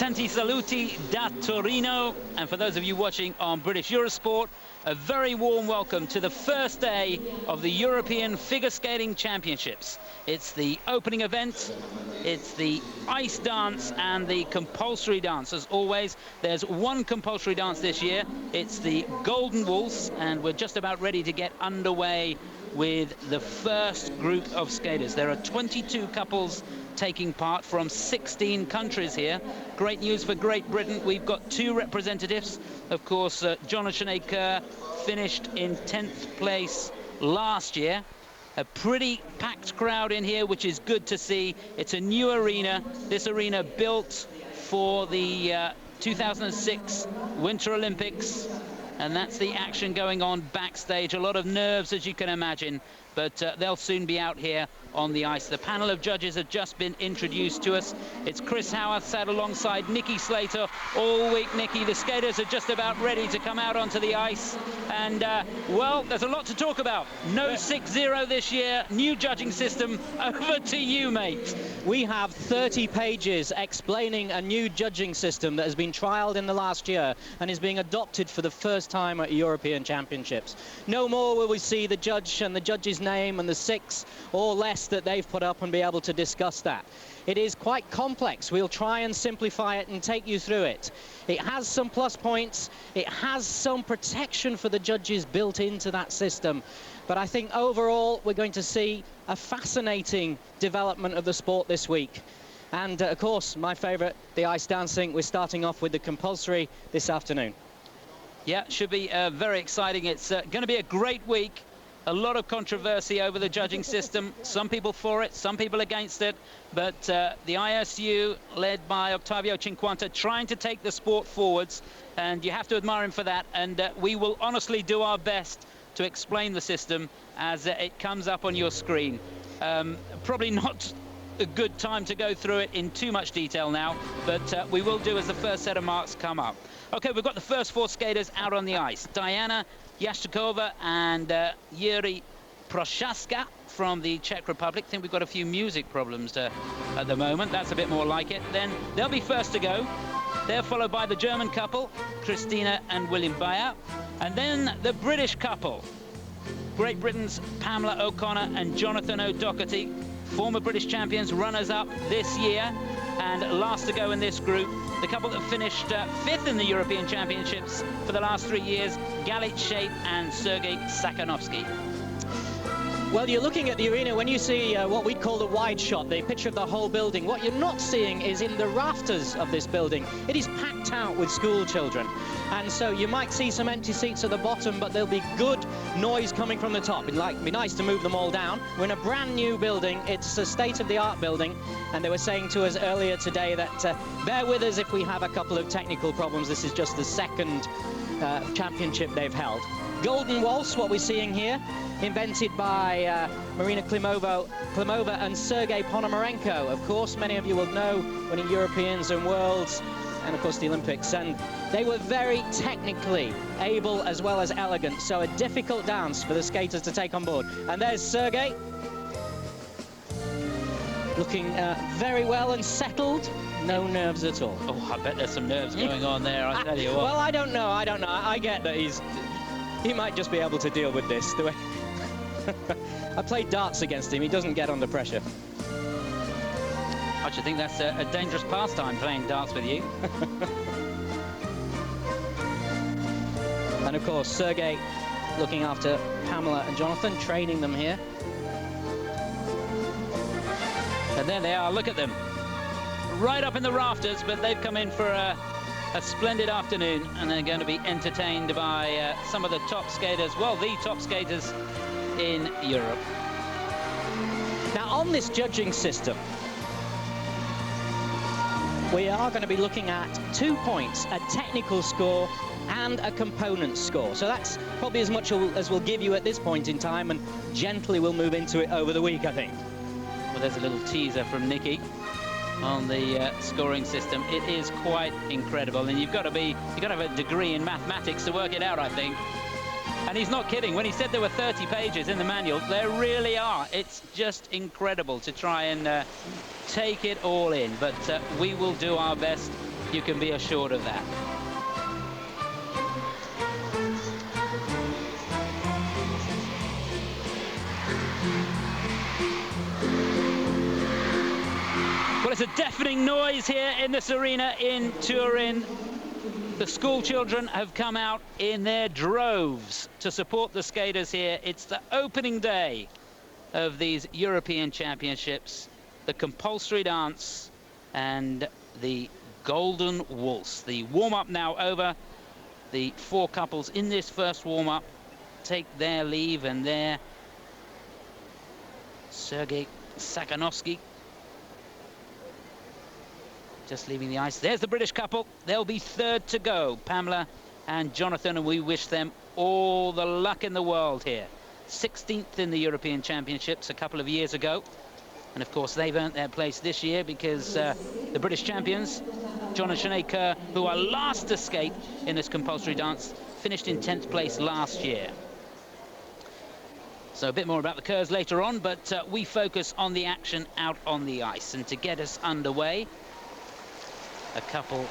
Tanti saluti da Torino, and for those of you watching on British Eurosport, a very warm welcome to the first day of the European Figure Skating Championships. It's the opening event, it's the ice dance and the compulsory dance. As always, there's one compulsory dance this year. It's the Golden Waltz, and we're just about ready to get underway with the first group of skaters. There are 22 couples taking part from 16 countries here. Great news for Great Britain. We've got two representatives. Of course, Janošťáková finished in 10th place last year. A pretty packed crowd in here, which is good to see. It's a new arena. This arena built for the 2006 Winter Olympics. And that's the action going on backstage. A lot of nerves, as you can imagine, but they'll soon be out here on the ice. The panel of judges have just been introduced to us. It's Chris Howarth sat alongside Nikki Slater all week. Nikki, the skaters are just about ready to come out onto the ice. And, well, there's a lot to talk about. No 6-0 this year, new judging system. Over to you, mate. We have 30 pages explaining a new judging system that has been trialled in the last year and is being adopted for the first time at European Championships. No more will we see the judge and the judge's name and the 6 or less that they've put up and be able to discuss that. It is quite complex. We'll try and simplify it and take you through it. It has some plus points. It has some protection for the judges built into that system. But I think overall we're going to see a fascinating development of the sport this week. And of course, my favorite, the ice dancing. We're starting off with the compulsory this afternoon. Yeah, should be very exciting. It's going to be a great week. A lot of controversy over the judging system. Some people for it, some people against it. But the ISU, led by Octavio Cinquanta, trying to take the sport forwards. And you have to admire him for that. And we will honestly do our best to explain the system as it comes up on your screen. Probably not a good time to go through it in too much detail now, but we will do as the first set of marks come up. Okay, we've got the first 4 skaters out on the ice. Diana Janošťáková and Jiří Procházka from the Czech Republic. I think we've got a few music problems at the moment. That's a bit more like it. Then they'll be first to go. They're followed by the German couple, Christina and William Beier. And then the British couple, Great Britain's Pamela O'Connor and Jonathon O'Doherty, former British champions, runners-up this year, and last to go in this group, the couple that finished 5th in the European Championships for the last 3 years, Galit, Chait and Sergei Sakhnovski. Well, you're looking at the arena when you see what we call the wide shot, the picture of the whole building. What you're not seeing is in the rafters of this building. It is packed out with school children. And so you might see some empty seats at the bottom, but there'll be good noise coming from the top. It'd be nice to move them all down. We're in a brand new building. It's a state-of-the-art building. And they were saying to us earlier today that bear with us if we have a couple of technical problems. This is just the second championship they've held. Golden Waltz, what we're seeing here, invented by Marina Klimova and Sergei Ponomarenko. Of course, many of you will know winning Europeans and Worlds, and of course the Olympics. And they were very technically able as well as elegant, so a difficult dance for the skaters to take on board. And there's Sergei, looking very well and settled. No nerves at all. Oh, I bet there's some nerves going on there, I tell you what. Well, I don't know. I get that he might just be able to deal with this. The way I played darts against him, he doesn't get under pressure. I actually think that's a dangerous pastime, playing darts with you. And of course, Sergei looking after Pamela and Jonathon, training them here. And there they are, look at them. Right up in the rafters, but they've come in for a splendid afternoon, and they're going to be entertained by some of the top skaters, well, the top skaters in Europe. Now, on this judging system, we are going to be looking at 2 points, a technical score and a component score. So that's probably as much as we'll give you at this point in time, and gently we'll move into it over the week, I think. Well, there's a little teaser from Nikki on the scoring system. It is quite incredible, and you've got to have a degree in mathematics to work it out, I think. And he's not kidding. When he said there were 30 pages in the manual, there really are. It's just incredible to try and take it all in. But we will do our best You can be assured of that. Well, it's a deafening noise here in this arena in Turin. The school children have come out in their droves to support the skaters here. It's the opening day of these European Championships, the compulsory dance and the golden waltz. The warm-up now over. The 4 couples in this first warm-up take their leave, and there Sergei Sakhnovski just leaving the ice. There's the British couple. They'll be 3rd to go, Pamela and Jonathon, and we wish them all the luck in the world here. 16th in the European Championships a couple of years ago, and of course they've earned their place this year because the British champions, John and Sinead Kerr, who are last to skate in this compulsory dance, finished in 10th place last year. So a bit more about the Kerrs later on, but we focus on the action out on the ice. And to get us underway, a couple